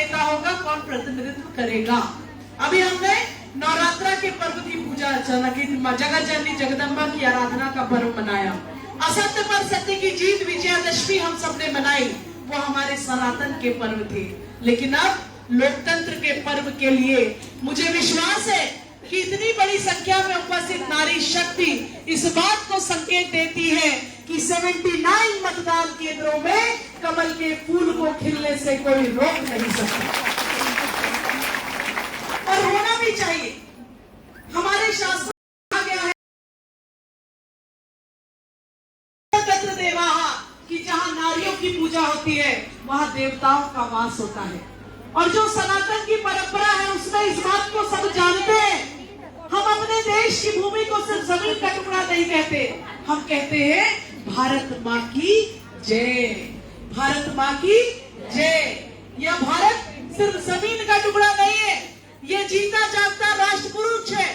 नेता होगा, कौन प्रतिनिधित्व करेगा। अभी हमने नवरात्रा के पर्व की पूजा अर्चना की, जगत जननी जगदम्बा की आराधना का पर्व मनाया। असत्य पर सत्य की जीत विजयादशमी हम सबने मनाई, वो हमारे सनातन के पर्व थे। लेकिन अब लोकतंत्र के पर्व के लिए मुझे विश्वास है कि इतनी बड़ी संख्या में उपस्थित नारी शक्ति इस बात को संकेत देती है कि 79 मतदान केंद्रों में कमल के फूल को खिलने से कोई रोक नहीं सकता, और होना भी चाहिए। हमारे शास्त्रों में कहा गया है तत्र देवाः, कि जहां नारियों की पूजा होती है वहां देवताओं का वास होता है। और जो सनातन की परंपरा है उसमें इस बात को सब जानते हैं। हम अपने देश की भूमि को सिर्फ जमीन का टुकड़ा नहीं कहते, हम कहते हैं भारत माँ की जय, भारत माँ की जय। यह भारत सिर्फ जमीन का टुकड़ा नहीं है, यह जीता जागता राष्ट्र पुरुष है।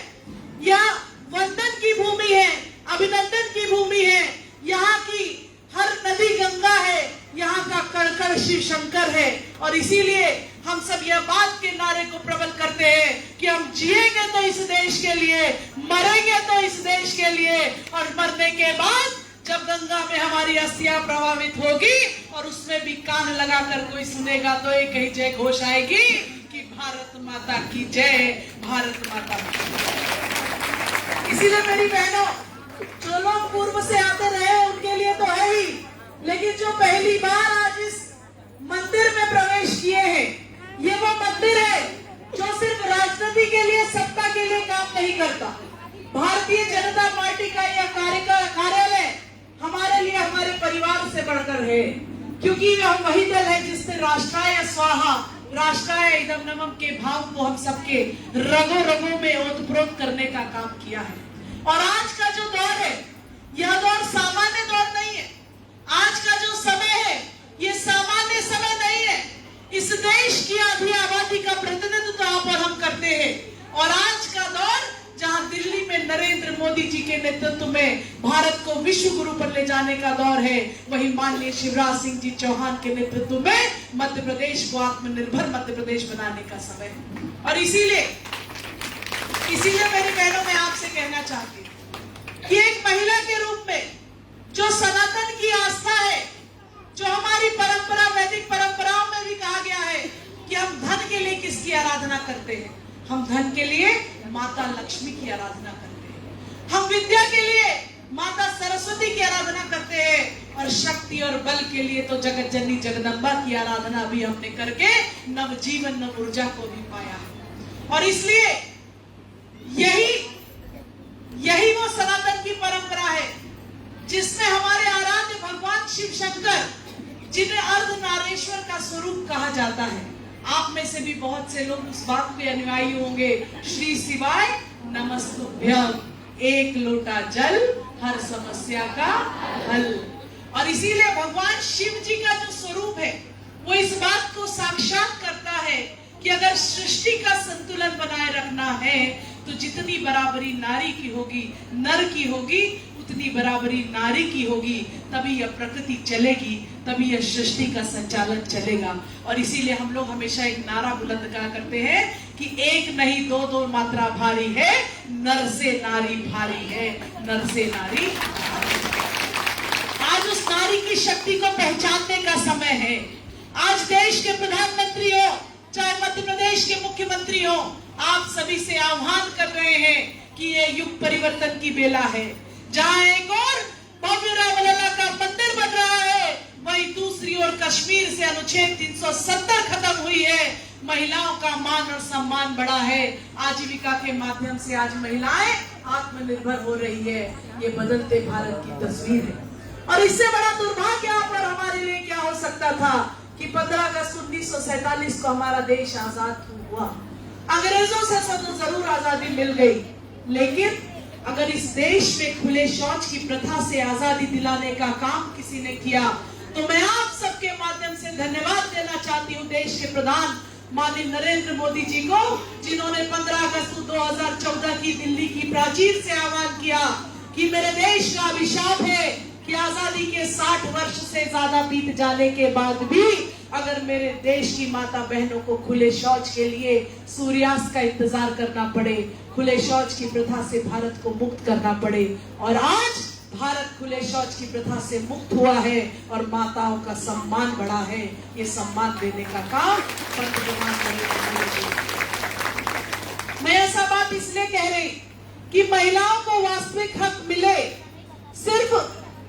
यह वंदन की भूमि है, अभिनंदन की भूमि है। यहाँ की हर नदी गंगा है, यहाँ का कण कण शिव शंकर है। और इसीलिए हम सब यह बात के नारे को प्रबल करते हैं कि हम जिएंगे तो इस देश के लिए, मरेंगे तो इस देश के लिए, और मरने के बाद जब गंगा में हमारी अस्थियां प्रभावित होगी और उसमें भी कान लगाकर कोई सुनेगा तो एक ही जय घोष आएगी कि भारत माता की जय, भारत माता की जय। इसीलिए मेरी बहनों, जो लोग पूर्व से आते रहे उनके लिए तो है ही, लेकिन जो पहली बार आज इस मंदिर में प्रवेश किए हैं, ये वो मंदिर है जो सिर्फ राजनीति के लिए, सत्ता के लिए काम नहीं करता। भारतीय जनता पार्टी का यह कार्यालय हमारे लिए हमारे परिवार से बढ़कर है, क्योंकि वह वही दल है जिसने राष्ट्राय स्वाहा, राष्ट्राय इदं नमः के भाव को हम सबके रगों रगों में ओतप्रोत करने का काम किया है। और आज का जो दौर है, यह दौर सामान्य दौर नहीं है। आज का जो समय है, ये सामान्य समय नहीं है। इस देश की आधी आबादी का प्रतिनिधित्व यहाँ पर हम करते हैं। और आज का दौर जहाँ दिल्ली में नरेंद्र मोदी जी के नेतृत्व में भारत को विश्व गुरु पर ले जाने का दौर है, वही माननीय शिवराज सिंह जी चौहान के नेतृत्व में मध्य प्रदेश को आत्मनिर्भर मध्य प्रदेश बनाने का समय है। और इसीलिए मेरी बहनों, मैं आपसे कहना चाहती हूँ कि एक महिला के रूप में जो सनातन की आस्था है, जो हमारी परंपरा, वैदिक परंपराओं में भी कहा गया है कि हम धन के लिए किसकी आराधना करते हैं, हम धन के लिए माता लक्ष्मी की आराधना करते हैं, हम विद्या के लिए माता सरस्वती की आराधना करते हैं, और शक्ति और बल के लिए तो जगत जननी जगदम्बा की आराधना भी हमने करके नवजीवन, नव ऊर्जा को भी पाया है। और इसलिए यही वो सनातन की परंपरा है जिसमें हमारे आराध्य भगवान शिव शंकर, जिन्हें अर्धनारेश्वर का स्वरूप कहा जाता है, आप में से भी बहुत से लोग उस बात के अनुयायी होंगे, श्री शिवाय नमस्तुभ्यं, एक लोटा जल हर समस्या का हल। और इसीलिए भगवान शिव जी का जो स्वरूप है वो इस बात को साक्षात करता है कि अगर सृष्टि का संतुलन बनाए रखना है तो जितनी बराबरी नारी की होगी, नर की होगी, उतनी बराबरी नारी की होगी, तभी यह प्रकृति चलेगी, तभी यह सृष्टि का संचालन चलेगा। और इसीलिए हम लोग हमेशा एक नारा बुलंद कहा करते हैं कि एक नहीं दो दो मात्रा भारी है, नर से नारी भारी है, नर से नारी भारी है। आज उस नारी की शक्ति को पहचानने का समय है। आज देश के प्रधानमंत्री हो, चाहे मध्य प्रदेश के मुख्यमंत्री हो, आप सभी से आह्वान कर रहे हैं कि ये युग परिवर्तन की बेला है। जहां एक और भव्य रामलला का मंदिर बन रहा है, वहीं दूसरी ओर कश्मीर से अनुच्छेद 370 खत्म हुई है। महिलाओं का मान और सम्मान बढ़ा है। आजीविका के माध्यम से आज महिलाएं आत्मनिर्भर हो रही है। ये बदलते भारत की तस्वीर है। और इससे बड़ा दुर्भाग्य यहाँ पर हमारे लिए क्या हो सकता था कि 15 अगस्त 1947 को हमारा देश आजाद हुआ। अंग्रेजों से तो जरूर आजादी मिल गई, लेकिन अगर इस देश में खुले शौच की प्रथा से आजादी दिलाने का काम किसी ने किया तो मैं आप सबके माध्यम से धन्यवाद देना चाहती हूँ देश के प्रधान माननीय नरेंद्र मोदी जी को, जिन्होंने 15 अगस्त 2014 की दिल्ली की प्राचीर से आह्वान किया कि मेरे देश का अभिशाप है कि आजादी के 60 वर्ष से ज्यादा बीत जाने के बाद भी अगर मेरे देश की माता बहनों को खुले शौच के लिए सूर्यास्त का इंतजार करना पड़े, खुले शौच की प्रथा से भारत को मुक्त करना पड़े, और आज भारत खुले शौच की प्रथा से मुक्त हुआ है और माताओं का सम्मान बढ़ा है, ये सम्मान देने का काम पंतप्रधान नरेंद्र मोदी। मैं ऐसा बात इसलिए कह रही कि महिलाओं को वास्तविक हक मिले, सिर्फ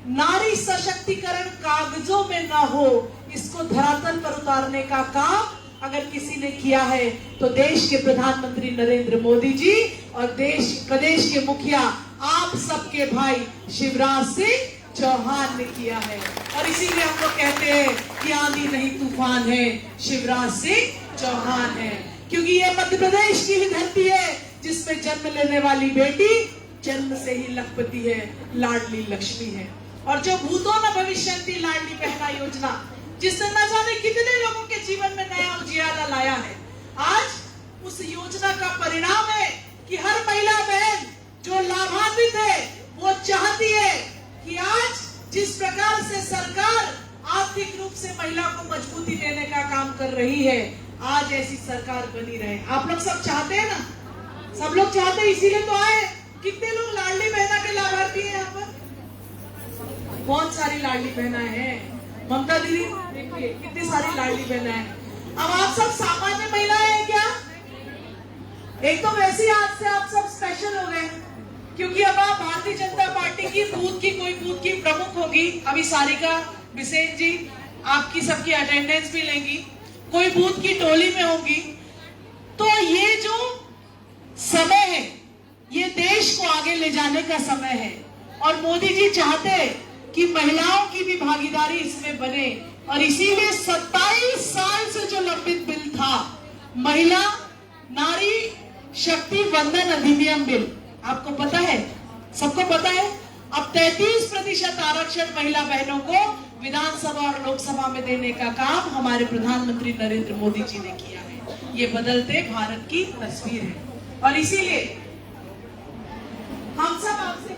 नारी सशक्तिकरण कागजों में ना हो, इसको धरातल पर उतारने का काम अगर किसी ने किया है तो देश के प्रधानमंत्री नरेंद्र मोदी जी और प्रदेश के मुखिया आप सबके भाई शिवराज सिंह चौहान ने किया है। और इसीलिए हम लोग कहते हैं कि आंधी नहीं तूफान है, शिवराज सिंह चौहान है, क्योंकि ये मध्य प्रदेश की ही धरती है जिसमें जन्म लेने वाली बेटी जन्म से ही लखपति है, लाडली लक्ष्मी है। और जो भूतों न भविष्यंती लाडली बहना योजना, जिसने न जाने कितने लोगों के जीवन में नया उजियारा लाया है, आज उस योजना का परिणाम है कि हर महिला बहन जो लाभान्वित है वो चाहती है कि आज जिस प्रकार से सरकार आर्थिक रूप से महिला को मजबूती देने का काम कर रही है, आज ऐसी सरकार बनी रहे। आप लोग सब चाहते हैं ना, सब लोग चाहते हैं, इसीलिए तो आए। कितने लोग लाडली बहना के लाभार्थी हैं यहाँ पर? बहुत सारी लाडली बहना है। ममता दीदी देखिए कितनी सारी लाडली बहना है। अब आप सब सामान्य महिलाएं हैं क्या? एक तो वैसे ही आज से आप सब स्पेशल हो गए, क्योंकि अब आप भारतीय जनता पार्टी की बूथ की कोई बूथ की प्रमुख होगी, अभी सारिका बिसेन जी आपकी सबकी अटेंडेंस भी लेंगी, कोई बूथ की टोली में होगी। तो ये जो समय है ये देश को आगे ले जाने का समय है, और मोदी जी चाहते हैं कि महिलाओं की भी भागीदारी इसमें बने, और इसीलिए 27 साल से जो लंबित बिल था, महिला नारी शक्ति वंदन अधिनियम बिल, आपको पता है, सबको पता है, अब 33% आरक्षण महिला बहनों को विधानसभा और लोकसभा में देने का काम हमारे प्रधानमंत्री नरेंद्र मोदी जी ने किया है। ये बदलते भारत की तस्वीर है, और इसीलिए हम सब आपसे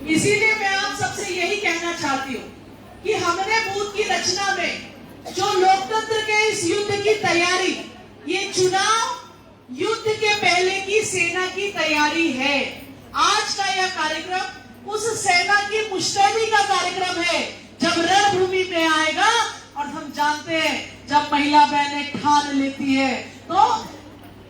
इसीलिए मैं आप सबसे यही कहना चाहती हूँ कि हमने बूथ की रचना में जो लोकतंत्र के इस युद्ध की तैयारी, ये चुनाव युद्ध के पहले की सेना की तैयारी है। आज का यह कार्यक्रम उस सेना की मुस्तैदी का कार्यक्रम है, जब रणभूमि में आएगा। और हम जानते हैं जब महिला बहनें ठान लेती है, तो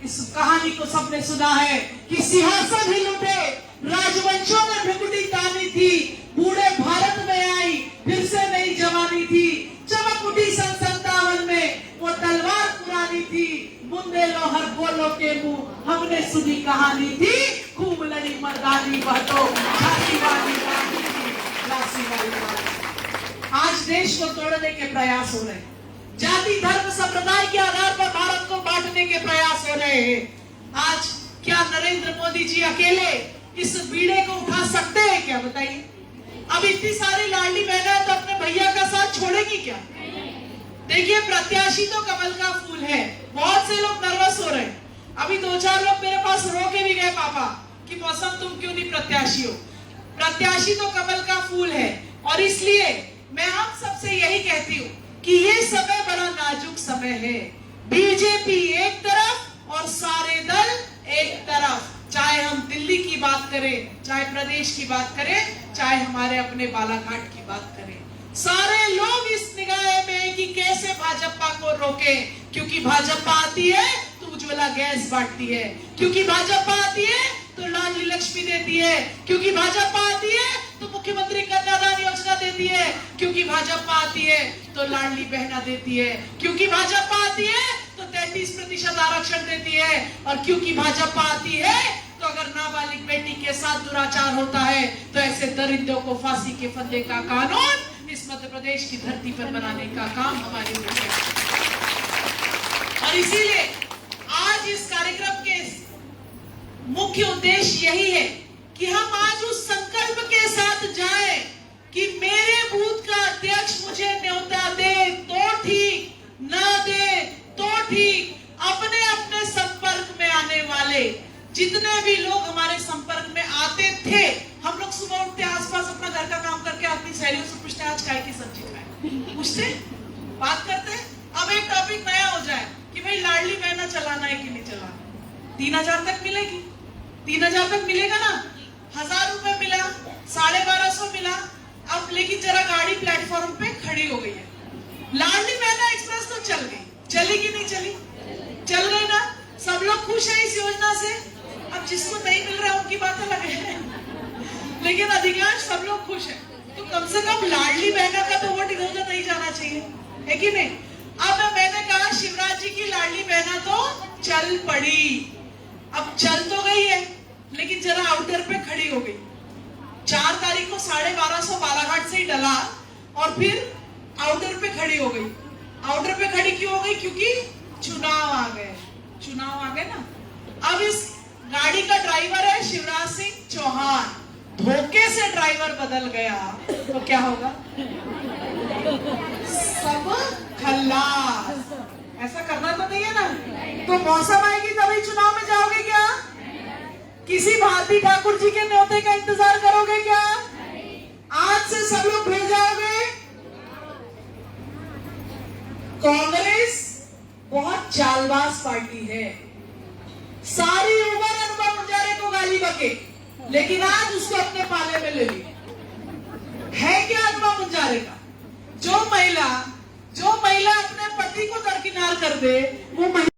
इस कहानी को सबने सुना है कि सिंहासन ही लुटे, राजवंशों ने भ्रिकुटी तानी थी, बूढ़े भारत में आई फिर से नई जवानी थी, चमक उठी 57 में वो तलवार पुरानी थी, मुंदे लोहर बोलो के मुंह हमने सुनी कहानी थी, खूब लड़ी मर्दानी वह तो झांसी वाली रानी थी, झांसी वाली रानी। आज देश को तोड़ने के प्रयास हो रहे हैं, जाति धर्म संप्रदाय के आधार पर भारत को बांटने के प्रयास हो रहे हैं। आज क्या नरेंद्र मोदी जी अकेले इस बीड़े को उठा सकते हैं क्या? बताइए। अब इतनी सारी लाडली बहनें तो अपने भैया का साथ छोड़ेगी क्या? देखिए, प्रत्याशी तो कमल का फूल है, बहुत से लोग नर्वस हो रहे हैं। अभी 2-4 लोग मेरे पास रो के भी गए, पापा कि मौसम तुम क्यों नहीं प्रत्याशी हो? प्रत्याशी तो कमल का फूल है, और इसलिए मैं आप सबसे यही कहती हूँ कि ये समय बड़ा नाजुक समय है। बीजेपी एक तरफ और सारे दल एक तरफ, चाहे हम दिल्ली की बात करें, चाहे प्रदेश की बात करें, चाहे हमारे अपने बालाघाट की बात करें, सारे लोग इस निगाह में कि कैसे भाजपा को रोके, क्योंकि भाजपा आती है तो उज्ज्वला गैस बांटती है, क्योंकि भाजपा आती है तो लाडली लक्ष्मी देती है, क्योंकि भाजपा आती है तो मुख्यमंत्री कन्यादान योजना देती है, क्योंकि भाजपा आती है तो लाडली बहना देती है, क्योंकि भाजपा आती है तो 33% आरक्षण देती है, और क्योंकि भाजपा आती है तो अगर नाबालिग बेटी के साथ दुराचार होता है तो ऐसे दरिंदों को फांसी के फंदे का कानून इस मध्य प्रदेश की धरती पर बनाने का काम हमारे लोग है। और इसीलिए आज इस कार्यक्रम के मुख्य उद्देश्य यही है कि हम आज उस संकल्प के साथ जाएं कि मेरे बूथ का अध्यक्ष मुझे न्योता दे तो ठीक, ना दे तो ठीक, अपने अपने संपर्क में आने वाले जितने भी लोग हमारे संपर्क में आते थे, हम लोग सुबह उठते आसपास अपना घर का काम करके अपनी सहेलियों से पूछते आज 5 काय की सब्जी खाए, पूछते बात करते। अब एक टॉपिक नया हो जाए कि भाई लाडली बहना चलाना है कि नहीं चलाना। 3000 तक मिलेगी, 3000 तक मिलेगा ना। 1000 रुपए मिला, 1250 मिला। अब लेकिन जरा गाड़ी प्लेटफॉर्म पे खड़ी हो गई है। लाडली बहना एक्सप्रेस तो चल गई, चली कि नहीं चली? चल गई ना। सब लोग खुश है इस योजना से। अब जिसको नहीं मिल रहा उनकी बात अलग है, लेकिन अधिकांश सब लोग खुश है। तो कम से कम लाडली बहना का तो वोट इधर नहीं जाना चाहिए, है कि नहीं? अब मैंने कहा शिवराज जी की लाडली बहना तो चल पड़ी। अब चल तो गई है, लेकिन जरा आउटर पे खड़ी हो गई। 4 तारीख को 1250 बालाघाट से ही डला और फिर आउटर पे खड़ी हो गई। आउटर पे खड़ी क्यों हो गई? क्योंकि चुनाव आ गए, चुनाव आ गए ना। अब इस गाड़ी का ड्राइवर है शिवराज सिंह चौहान। धोखे से ड्राइवर बदल गया तो क्या होगा? सब खल्लास। ऐसा करना तो नहीं है ना। तो मौसम आएगी तभी चुनाव में जाओगे क्या? किसी भारती ठाकुर जी के न्योते का इंतजार करोगे क्या? आज से सब लोग फिर जाओगे। कांग्रेस बहुत चालबाज पार्टी है। सारी उम्र अनुपम मुंजारे को गाली बके, लेकिन आज उसको अपने पाले में ले ली। है क्या अनुपम मुंजारे का? जो महिला अपने पति को दरकिनार कर दे, वो महिला